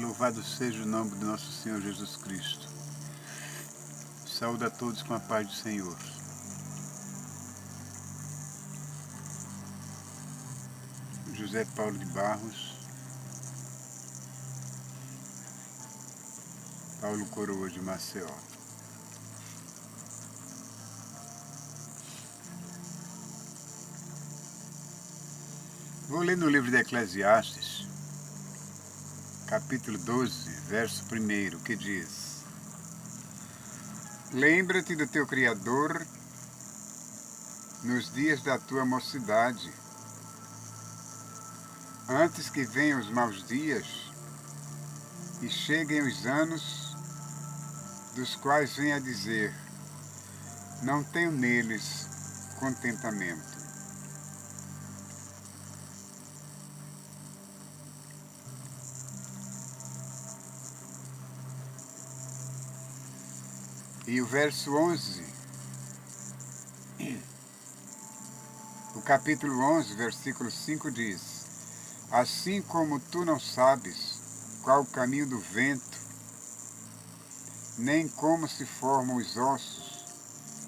Louvado seja o nome de nosso Senhor Jesus Cristo. Saúde a todos com a paz do Senhor. José Paulo de Barros, Paulo Coroa de Maceió. Vou ler no livro de Eclesiastes, capítulo 12, verso 1, que diz: Lembra-te do teu Criador nos dias da tua mocidade, antes que venham os maus dias e cheguem os anos dos quais vem a dizer, não tenho neles contentamento. E o verso 11, o capítulo 11, versículo 5 diz, assim como tu não sabes qual o caminho do vento, nem como se formam os ossos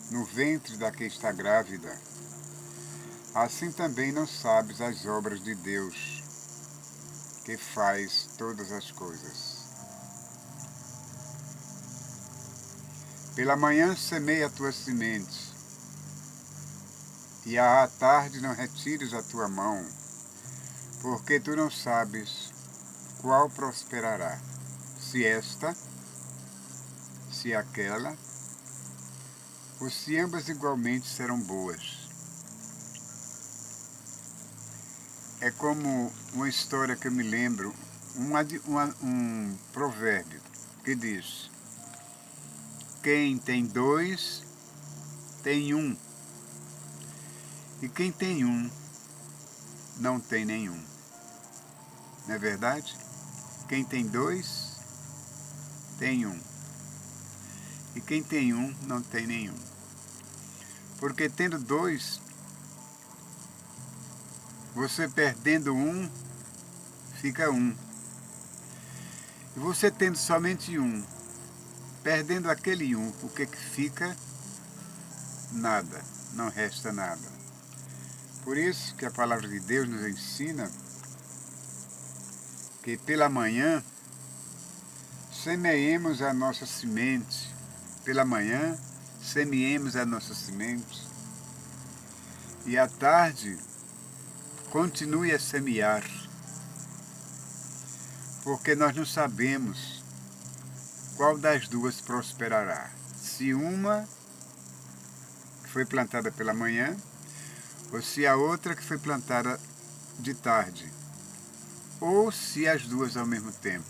no ventre da que está grávida, assim também não sabes as obras de Deus, que faz todas as coisas. Pela manhã semeia a tua semente, e à tarde não retires a tua mão, porque tu não sabes qual prosperará, se esta, se aquela, ou se ambas igualmente serão boas. É como uma história que eu me lembro, um provérbio que diz, quem tem dois, tem um, e quem tem um, não tem nenhum. Não é verdade? Quem tem dois, tem um. E quem tem um, não tem nenhum. Porque tendo dois, você perdendo um, fica um. E você tendo somente um, perdendo aquele um, o que fica? Nada, não resta nada. Por isso que a palavra de Deus nos ensina que pela manhã semeemos a nossa semente. Pela manhã semeemos a nossa semente. E à tarde continue a semear. Porque nós não sabemos qual das duas prosperará. Se uma que foi plantada pela manhã, ou se a outra que foi plantada de tarde, ou se as duas ao mesmo tempo.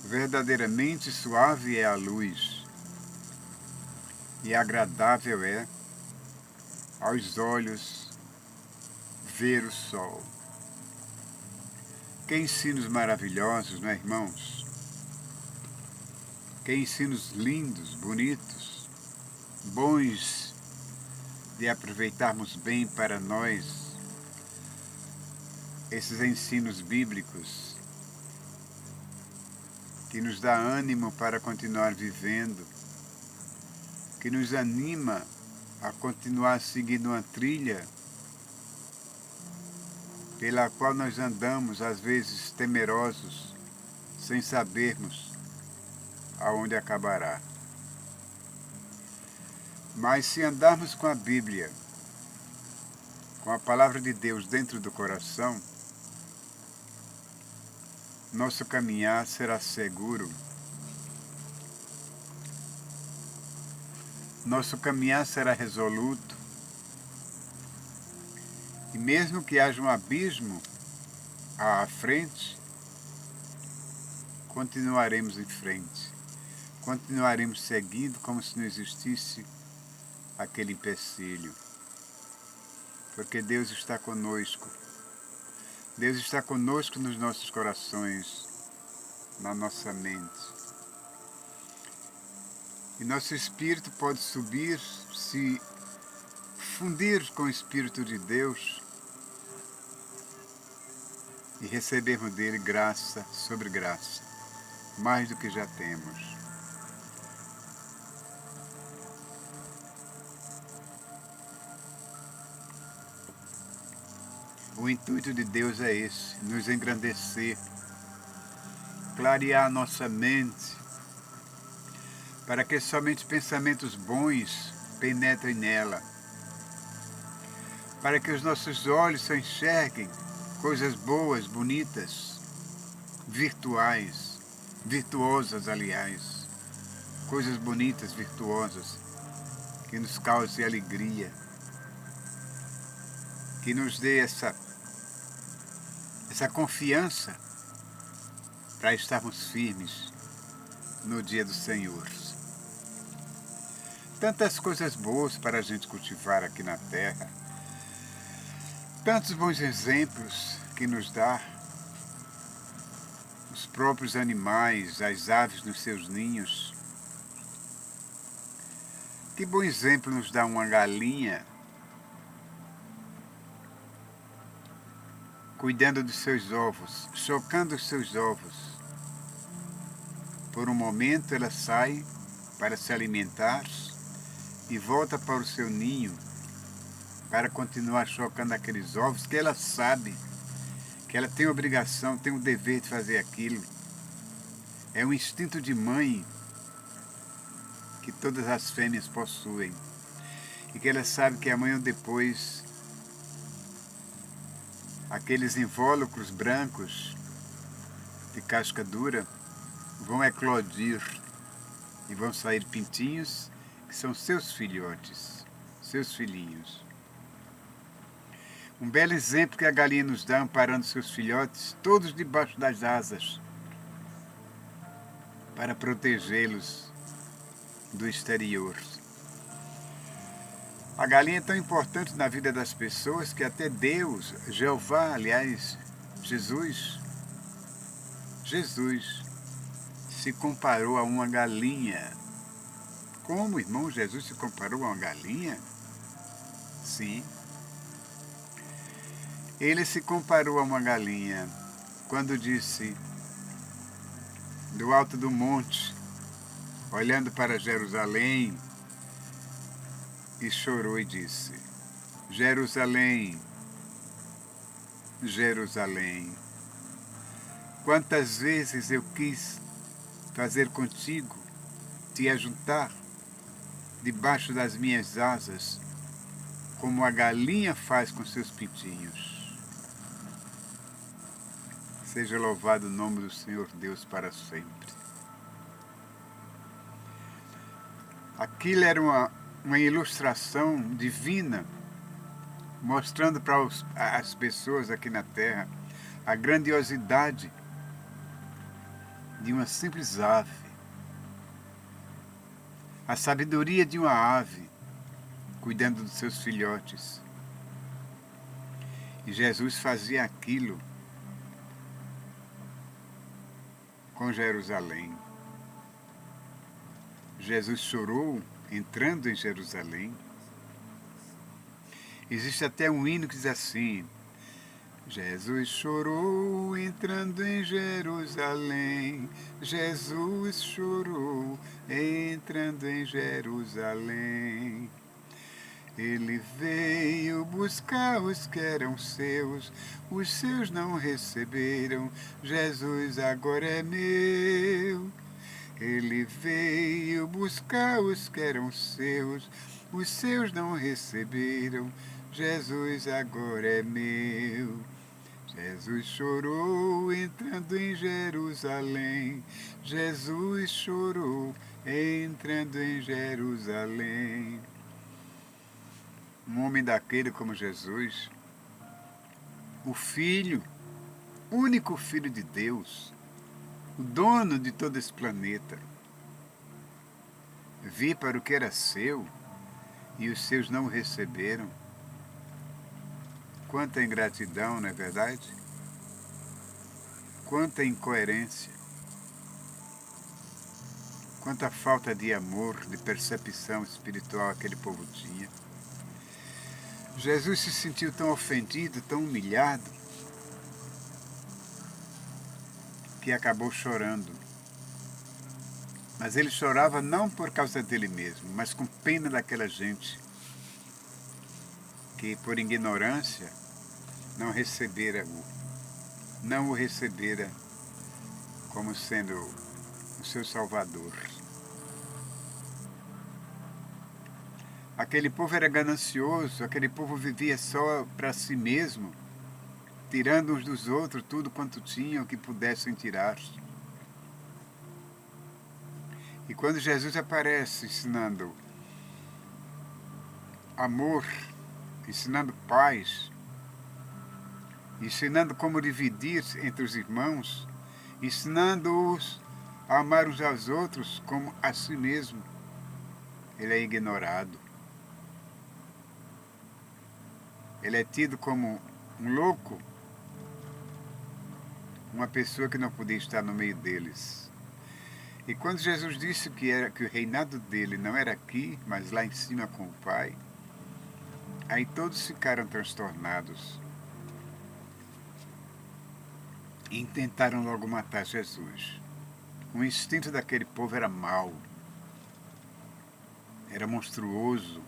Verdadeiramente suave é a luz, e agradável é aos olhos ver o sol. Que ensinos maravilhosos, não é, irmãos? Que ensinos lindos, bonitos, bons de aproveitarmos bem para nós esses ensinos bíblicos que nos dá ânimo para continuar vivendo, que nos anima a continuar seguindo uma trilha pela qual nós andamos, às vezes temerosos, sem sabermos aonde acabará. Mas se andarmos com a Bíblia, com a palavra de Deus dentro do coração, nosso caminhar será seguro. Nosso caminhar será resoluto. E mesmo que haja um abismo à frente, continuaremos em frente. Continuaremos seguindo como se não existisse aquele empecilho. Porque Deus está conosco. Deus está conosco nos nossos corações, na nossa mente. E nosso espírito pode subir se fundir com o Espírito de Deus e recebermos dele graça sobre graça, mais do que já temos. O intuito de Deus é esse, nos engrandecer, clarear nossa mente, para que somente pensamentos bons penetrem nela, para que os nossos olhos só enxerguem coisas boas, bonitas, virtuosas, aliás, coisas bonitas, virtuosas, que nos causem alegria, que nos dê essa confiança para estarmos firmes no dia do Senhor. Tantas coisas boas para a gente cultivar aqui na terra, tantos bons exemplos que nos dá os próprios animais, as aves nos seus ninhos. Que bom exemplo nos dá uma galinha cuidando dos seus ovos, chocando os seus ovos. Por um momento ela sai para se alimentar e volta para o seu ninho para continuar chocando aqueles ovos que ela sabe que ela tem a obrigação, tem o dever de fazer aquilo. É um instinto de mãe que todas as fêmeas possuem e que ela sabe que amanhã ou depois aqueles invólucros brancos de casca dura vão eclodir e vão sair pintinhos que são seus filhotes, seus filhinhos. Um belo exemplo que a galinha nos dá amparando seus filhotes, todos debaixo das asas, para protegê-los do exterior. A galinha é tão importante na vida das pessoas que até Deus, Jeová, aliás, Jesus, se comparou a uma galinha. Como o irmão Jesus se comparou a uma galinha? Sim. Ele se comparou a uma galinha quando disse, do alto do monte, olhando para Jerusalém, e chorou e disse, Jerusalém, Jerusalém, quantas vezes eu quis fazer contigo, te ajuntar debaixo das minhas asas, como a galinha faz com seus pintinhos. Seja louvado o nome do Senhor Deus para sempre. Aquilo era uma ilustração divina, mostrando para as pessoas aqui na Terra a grandiosidade de uma simples ave, a sabedoria de uma ave cuidando dos seus filhotes. E Jesus fazia aquilo com Jerusalém. Jesus chorou entrando em Jerusalém. Existe até um hino que diz assim, Jesus chorou entrando em Jerusalém, Jesus chorou entrando em Jerusalém. Ele veio buscar os que eram seus, os seus não receberam, Jesus agora é meu. Ele veio buscar os que eram seus, os seus não receberam, Jesus agora é meu. Jesus chorou entrando em Jerusalém, Jesus chorou entrando em Jerusalém. Um homem daquele como Jesus, o Filho, único Filho de Deus, o dono de todo esse planeta, vi para o que era seu e os seus não o receberam. Quanta ingratidão, não é verdade? Quanta incoerência, quanta falta de amor, de percepção espiritual aquele povo tinha. Jesus se sentiu tão ofendido, tão humilhado, que acabou chorando. Mas ele chorava não por causa dele mesmo, mas com pena daquela gente que, por ignorância, não o recebera como sendo o seu Salvador. Aquele povo era ganancioso, aquele povo vivia só para si mesmo, tirando uns dos outros tudo quanto tinham que pudessem tirar. E quando Jesus aparece ensinando amor, ensinando paz, ensinando como dividir entre os irmãos, ensinando-os a amar uns aos outros como a si mesmo, ele é ignorado. Ele é tido como um louco, uma pessoa que não podia estar no meio deles. E quando Jesus disse que o reinado dele não era aqui, mas lá em cima com o Pai, aí todos ficaram transtornados e tentaram logo matar Jesus. O instinto daquele povo era mau, era monstruoso.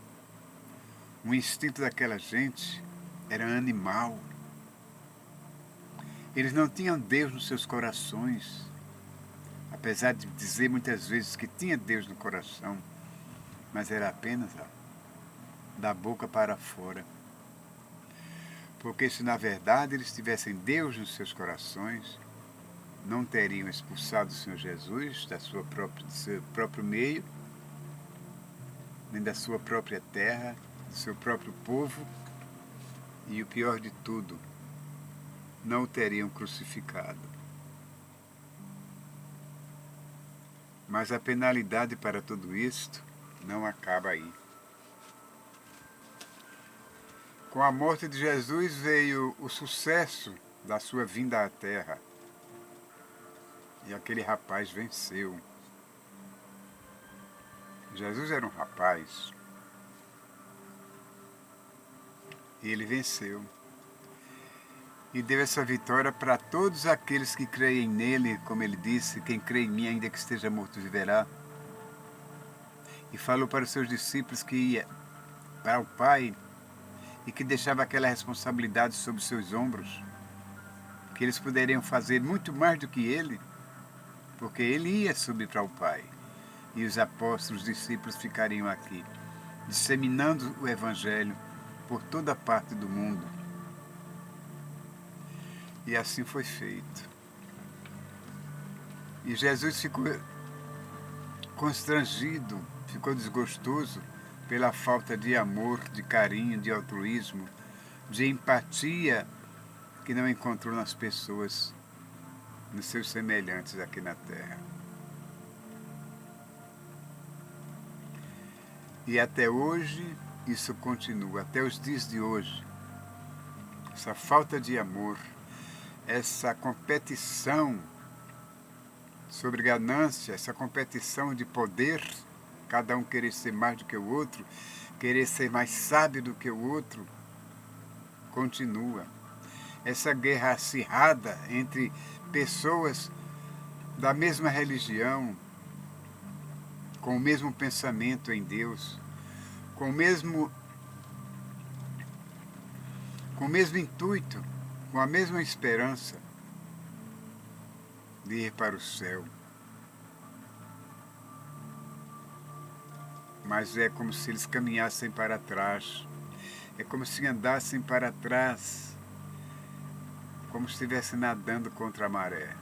O instinto daquela gente era animal. Eles não tinham Deus nos seus corações, apesar de dizer muitas vezes que tinha Deus no coração, mas era apenas da boca para fora. Porque se na verdade eles tivessem Deus nos seus corações, não teriam expulsado o Senhor Jesus do seu próprio meio, nem da sua própria terra, do seu próprio povo, e o pior de tudo, não o teriam crucificado. Mas a penalidade para tudo isto não acaba aí. Com a morte de Jesus veio o sucesso da sua vinda à terra. E aquele rapaz venceu. Jesus era um rapaz. E ele venceu. E deu essa vitória para todos aqueles que creem nele, como ele disse, quem crê em mim, ainda que esteja morto, viverá. E falou para os seus discípulos que ia para o Pai e que deixava aquela responsabilidade sobre seus ombros, que eles poderiam fazer muito mais do que ele, porque ele ia subir para o Pai. E os apóstolos, os discípulos ficariam aqui, disseminando o Evangelho por toda parte do mundo. E assim foi feito. E Jesus ficou constrangido, ficou desgostoso pela falta de amor, de carinho, de altruísmo, de empatia que não encontrou nas pessoas, nos seus semelhantes aqui na Terra. E até hoje isso continua, até os dias de hoje. Essa falta de amor, essa competição sobre ganância, essa competição de poder, cada um querer ser mais do que o outro, querer ser mais sábio do que o outro, continua. Essa guerra acirrada entre pessoas da mesma religião, com o mesmo pensamento em Deus, com o mesmo intuito, com a mesma esperança de ir para o céu. Mas é como se eles caminhassem para trás, é como se andassem para trás, como se estivessem nadando contra a maré.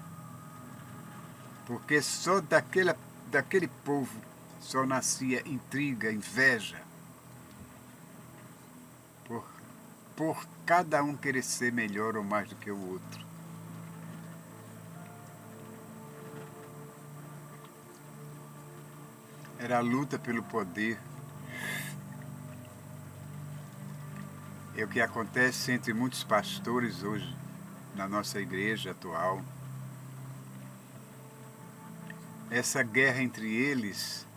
Porque só daquele povo só nascia intriga, inveja, por cada um querer ser melhor ou mais do que o outro. Era a luta pelo poder. É o que acontece entre muitos pastores hoje, na nossa igreja atual. Essa guerra entre eles,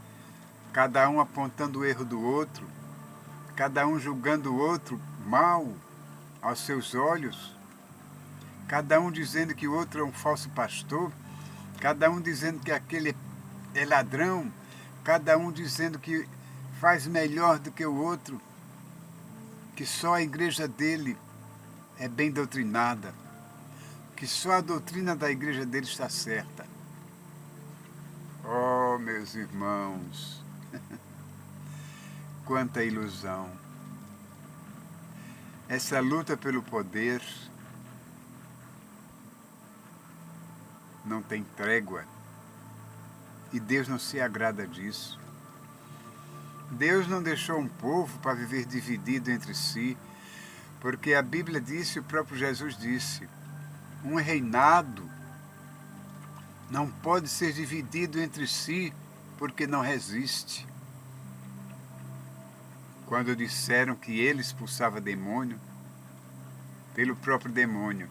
cada um apontando o erro do outro, cada um julgando o outro mal aos seus olhos, cada um dizendo que o outro é um falso pastor, cada um dizendo que aquele é ladrão, cada um dizendo que faz melhor do que o outro, que só a igreja dele é bem doutrinada, que só a doutrina da igreja dele está certa. Oh, meus irmãos, quanta ilusão! Essa luta pelo poder não tem trégua e Deus não se agrada disso. Deus não deixou um povo para viver dividido entre si, porque a Bíblia disse, o próprio Jesus disse, um reinado não pode ser dividido entre si, porque não resiste. Quando disseram que ele expulsava demônio, pelo próprio demônio,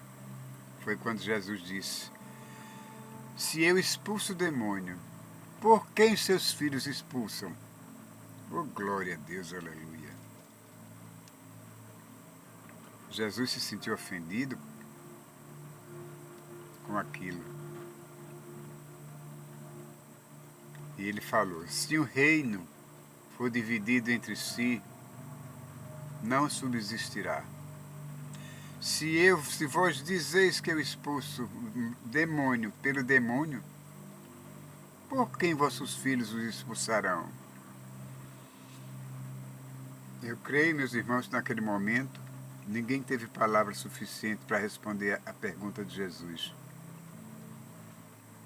foi quando Jesus disse, se eu expulso o demônio, por quem seus filhos expulsam? Oh, glória a Deus, aleluia. Jesus se sentiu ofendido com aquilo. E ele falou, se o reino for dividido entre si, não subsistirá. Se vós dizeis que eu expulso o demônio pelo demônio, por quem vossos filhos os expulsarão? Eu creio, meus irmãos, que naquele momento ninguém teve palavra suficiente para responder a pergunta de Jesus.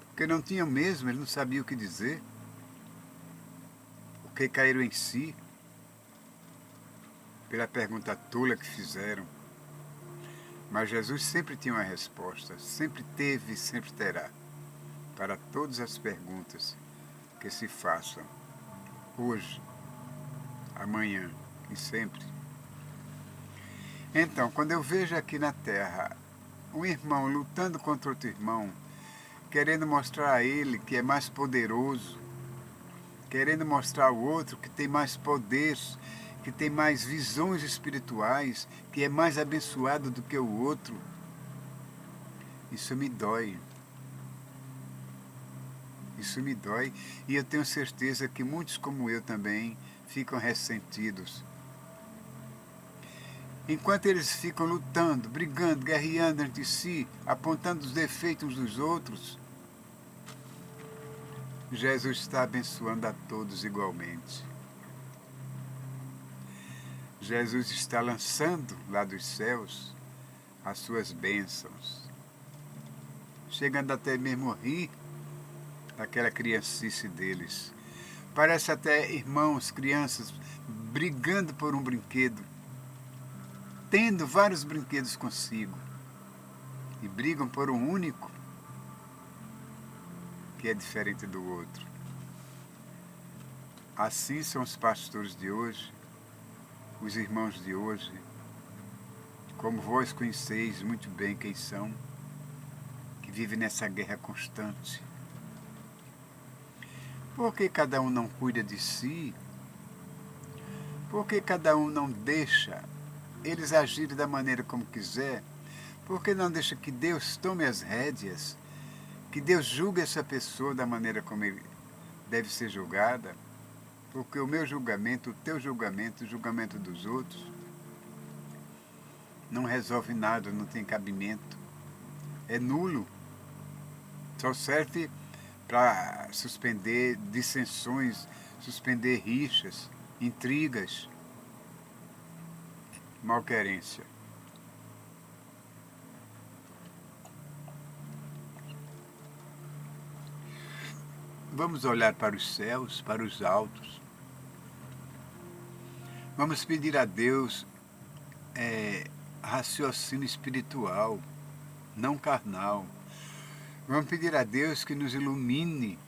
Porque não tinham mesmo, ele não sabia o que dizer. Porque caíram em si pela pergunta tola que fizeram. Mas Jesus sempre tinha uma resposta, sempre teve e sempre terá, para todas as perguntas que se façam, hoje, amanhã e sempre. Então, quando eu vejo aqui na Terra um irmão lutando contra outro irmão, querendo mostrar a ele que é mais poderoso, querendo mostrar ao outro que tem mais poder, que tem mais visões espirituais, que é mais abençoado do que o outro, isso me dói. Isso me dói e eu tenho certeza que muitos como eu também ficam ressentidos. Enquanto eles ficam lutando, brigando, guerreando entre si, apontando os defeitos dos outros, Jesus está abençoando a todos igualmente. Jesus está lançando lá dos céus as suas bênçãos, chegando até mesmo a rir daquela criancice deles. Parece até irmãos, crianças, brigando por um brinquedo, tendo vários brinquedos consigo, e brigam por um único que é diferente do outro. Assim são os pastores de hoje, os irmãos de hoje, como vós conheceis muito bem quem são, que vivem nessa guerra constante. Por que cada um não cuida de si? Por que cada um não deixa eles agirem da maneira como quiser? Por que não deixa que Deus tome as rédeas? Que Deus julgue essa pessoa da maneira como ele deve ser julgada? Porque o meu julgamento, o teu julgamento, o julgamento dos outros, não resolve nada, não tem cabimento. É nulo. Só serve para suspender dissensões, suspender rixas, intrigas, malquerência. Vamos olhar para os céus, para os altos. Vamos pedir a Deus raciocínio espiritual, não carnal. Vamos pedir a Deus que nos ilumine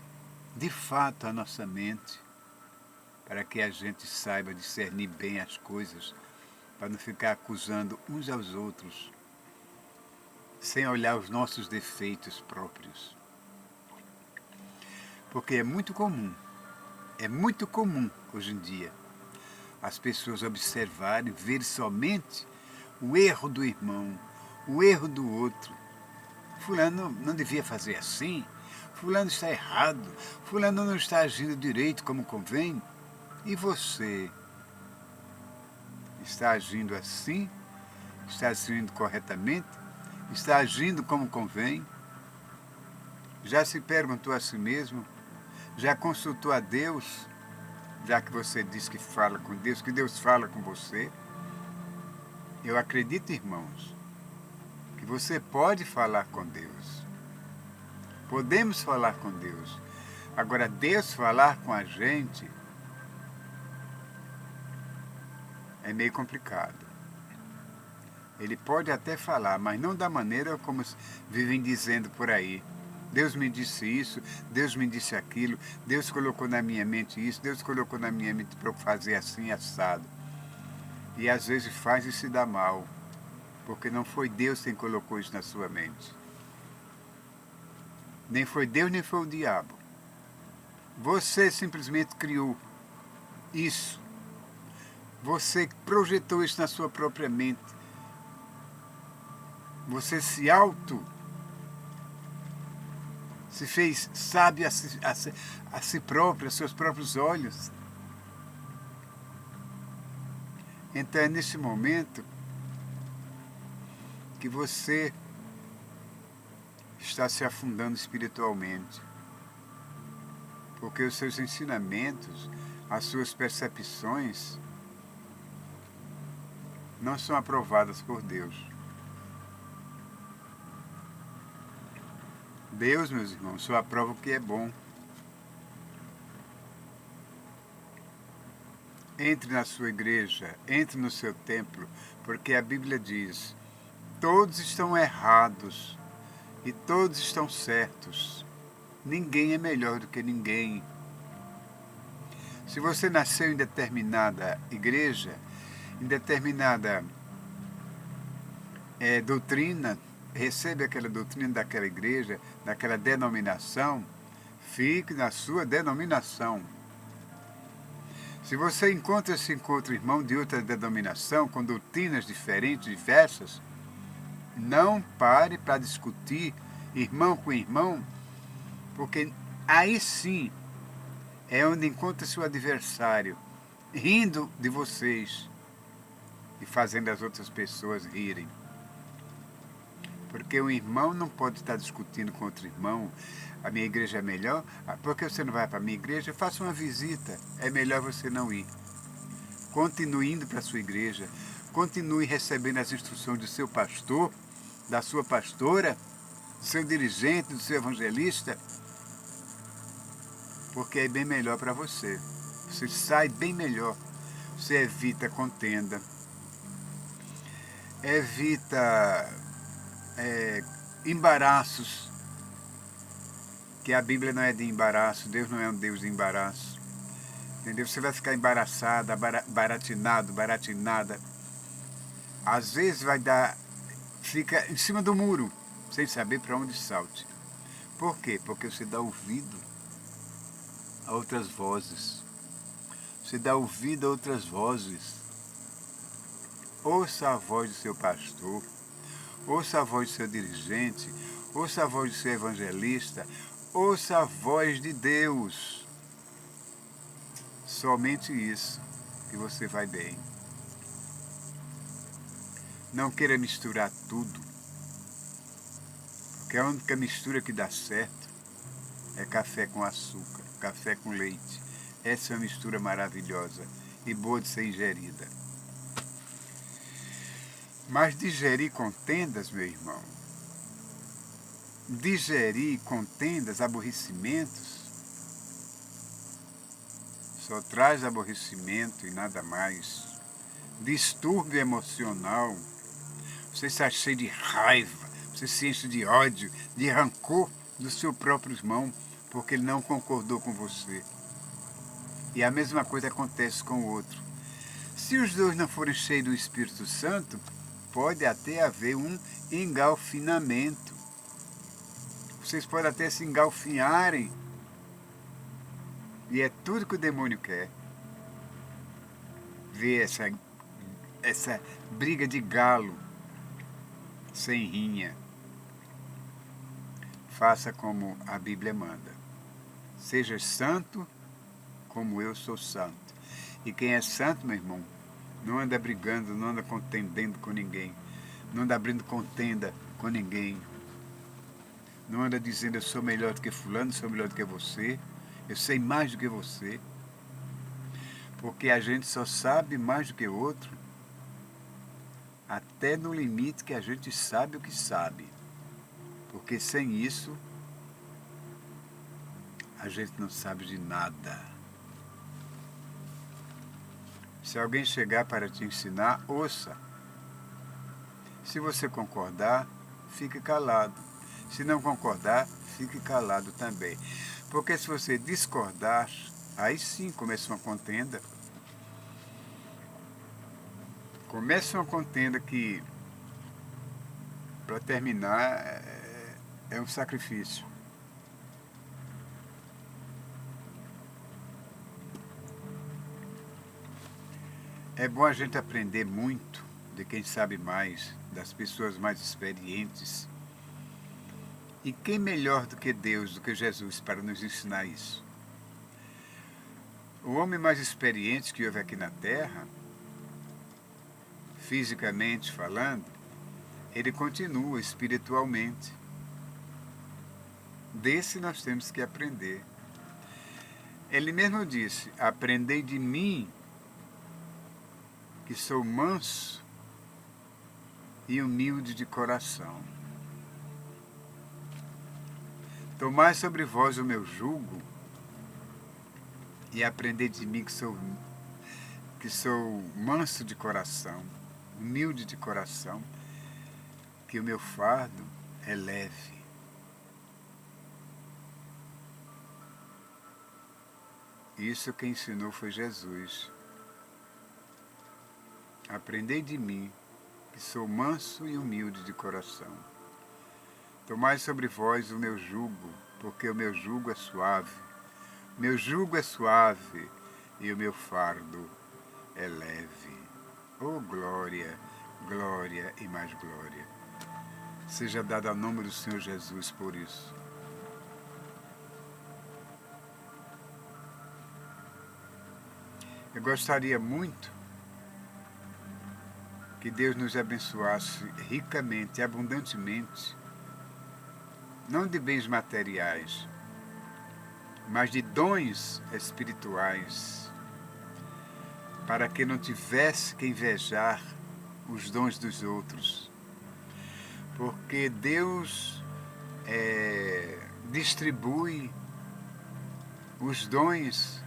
de fato a nossa mente, para que a gente saiba discernir bem as coisas, para não ficar acusando uns aos outros, sem olhar os nossos defeitos próprios. Porque é muito comum hoje em dia, as pessoas observarem, verem somente o erro do irmão, o erro do outro. Fulano não devia fazer assim, fulano está errado, fulano não está agindo direito como convém. E você está agindo assim? Está agindo corretamente? Está agindo como convém? Já se perguntou a si mesmo? Já consultou a Deus? Já que você diz que fala com Deus, que Deus fala com você? Eu acredito, irmãos, que você pode falar com Deus. Podemos falar com Deus. Agora, Deus falar com a gente é meio complicado. Ele pode até falar, mas não da maneira como vivem dizendo por aí. Deus me disse isso, Deus me disse aquilo, Deus colocou na minha mente isso, Deus colocou na minha mente para eu fazer assim, assado. E às vezes faz e se dá mal, porque não foi Deus quem colocou isso na sua mente. Nem foi Deus, nem foi o diabo. Você simplesmente criou isso. Você projetou isso na sua própria mente. Você se fez sábio a si próprio, a seus próprios olhos. Então é nesse momento que você está se afundando espiritualmente. Porque os seus ensinamentos, as suas percepções não são aprovadas por Deus. Deus, meus irmãos, só aprova o que é bom. Entre na sua igreja, entre no seu templo, porque a Bíblia diz: todos estão errados e todos estão certos. Ninguém é melhor do que ninguém. Se você nasceu em determinada igreja, em determinada doutrina, recebe aquela doutrina daquela igreja, daquela denominação, fique na sua denominação. Se você encontra-se com outro irmão de outra denominação, com doutrinas diferentes, diversas, não pare para discutir irmão com irmão, porque aí sim é onde encontra-se o adversário, rindo de vocês e fazendo as outras pessoas rirem. Porque um irmão não pode estar discutindo com outro irmão, a minha igreja é melhor, por que você não vai para a minha igreja? Faça uma visita, é melhor você não ir. Continue indo para a sua igreja, continue recebendo as instruções do seu pastor, da sua pastora, do seu dirigente, do seu evangelista, porque é bem melhor para você. Você sai bem melhor, você evita contenda, evita embaraços, que a Bíblia não é de embaraço, Deus não é um Deus de embaraço. Entendeu? Você vai ficar embaraçada, baratinada. Às vezes fica em cima do muro, sem saber para onde salte. Por quê? Porque você dá ouvido a outras vozes. Você dá ouvido a outras vozes. Ouça a voz do seu pastor, ouça a voz do seu dirigente, ouça a voz do seu evangelista, ouça a voz de Deus. Somente isso que você vai bem. Não queira misturar tudo, porque a única mistura que dá certo é café com açúcar, café com leite. Essa é uma mistura maravilhosa e boa de ser ingerida. Mas digerir contendas, meu irmão, digerir contendas, aborrecimentos, só traz aborrecimento e nada mais. Distúrbio emocional, você está cheio de raiva, você se enche de ódio, de rancor do seu próprio irmão, porque ele não concordou com você. E a mesma coisa acontece com o outro. Se os dois não forem cheios do Espírito Santo, pode até haver um engalfinamento. Vocês podem até se engalfinharem. E é tudo que o demônio quer. Ver essa briga de galo sem rinha. Faça como a Bíblia manda. Seja santo como eu sou santo. E quem é santo, meu irmão, não anda brigando, não anda contendendo com ninguém, não anda abrindo contenda com ninguém, não anda dizendo eu sou melhor do que fulano, sou melhor do que você, eu sei mais do que você, porque a gente só sabe mais do que o outro até no limite que a gente sabe o que sabe, porque sem isso a gente não sabe de nada. Se alguém chegar para te ensinar, ouça. Se você concordar, fique calado. Se não concordar, fique calado também. Porque se você discordar, aí sim começa uma contenda. Começa uma contenda que, para terminar, é um sacrifício. É bom a gente aprender muito de quem sabe mais, das pessoas mais experientes. E quem melhor do que Deus, do que Jesus, para nos ensinar isso? O homem mais experiente que houve aqui na Terra, fisicamente falando, ele continua espiritualmente. Desse nós temos que aprender. Ele mesmo disse, aprendei de mim, que sou manso e humilde de coração. Tomai sobre vós o meu jugo e aprendei de mim, que sou manso de coração, humilde de coração, que o meu fardo é leve. Isso quem ensinou foi Jesus. Aprendei de mim, que sou manso e humilde de coração. Tomai sobre vós o meu jugo, porque o meu jugo é suave. Meu jugo é suave e o meu fardo é leve. Oh, glória, glória e mais glória. Seja dado ao nome do Senhor Jesus por isso. Eu gostaria muito que Deus nos abençoasse ricamente, abundantemente, não de bens materiais, mas de dons espirituais, para que não tivesse que invejar os dons dos outros. Porque Deus distribui os dons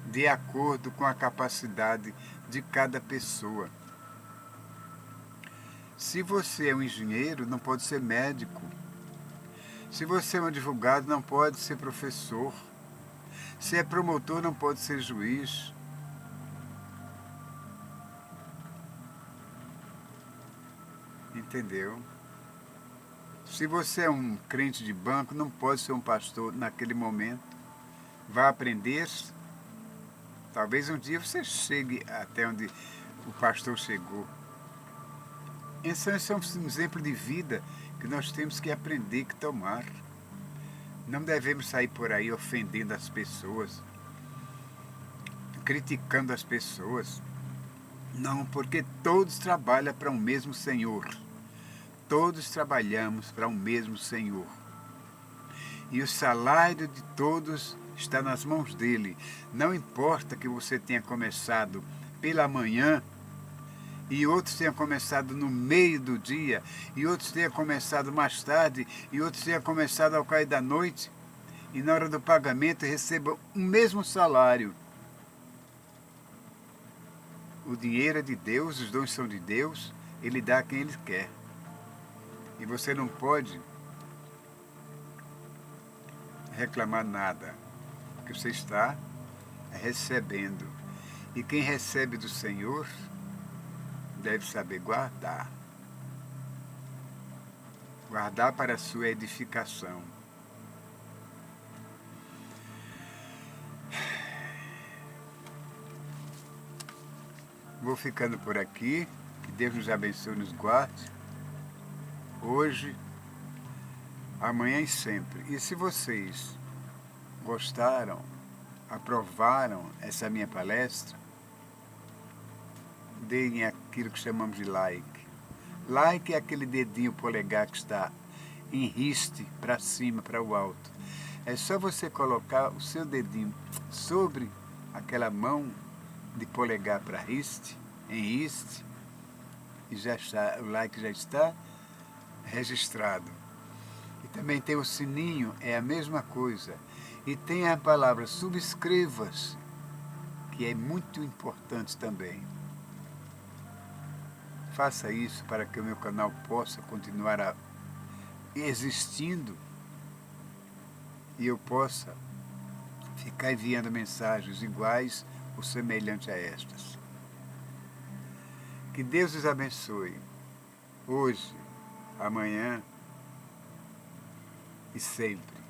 de acordo com a capacidade de cada pessoa. Se você é um engenheiro, não pode ser médico. Se você é um advogado, não pode ser professor. Se é promotor, não pode ser juiz. Entendeu? Se você é um crente de banco, não pode ser um pastor naquele momento. Vai aprender. Talvez um dia você chegue até onde o pastor chegou. Então, esse é um exemplo de vida que nós temos que aprender que tomar. Não devemos sair por aí ofendendo as pessoas, criticando as pessoas. Não, porque todos trabalham para um mesmo Senhor. Todos trabalhamos para um mesmo Senhor. E o salário de todos está nas mãos dele. Não importa que você tenha começado pela manhã, e outros tenham começado no meio do dia, e outros tenham começado mais tarde, e outros tenham começado ao cair da noite, e na hora do pagamento recebam o mesmo salário. O dinheiro é de Deus, os dons são de Deus, Ele dá a quem Ele quer. E você não pode reclamar nada, porque você está recebendo. E quem recebe do Senhor deve saber guardar. Guardar para a sua edificação. Vou ficando por aqui. Que Deus nos abençoe e nos guarde. Hoje, amanhã e sempre. E se vocês gostaram, aprovaram essa minha palestra, deem aquilo que chamamos de like. Like é aquele dedinho polegar que está em riste para cima, para o alto. É só você colocar o seu dedinho sobre aquela mão de polegar para riste, em riste, e já está, o like já está registrado. E também tem o sininho, é a mesma coisa. E tem a palavra subscreva-se, que é muito importante também. Faça isso para que o meu canal possa continuar existindo e eu possa ficar enviando mensagens iguais ou semelhantes a estas. Que Deus os abençoe, hoje, amanhã e sempre.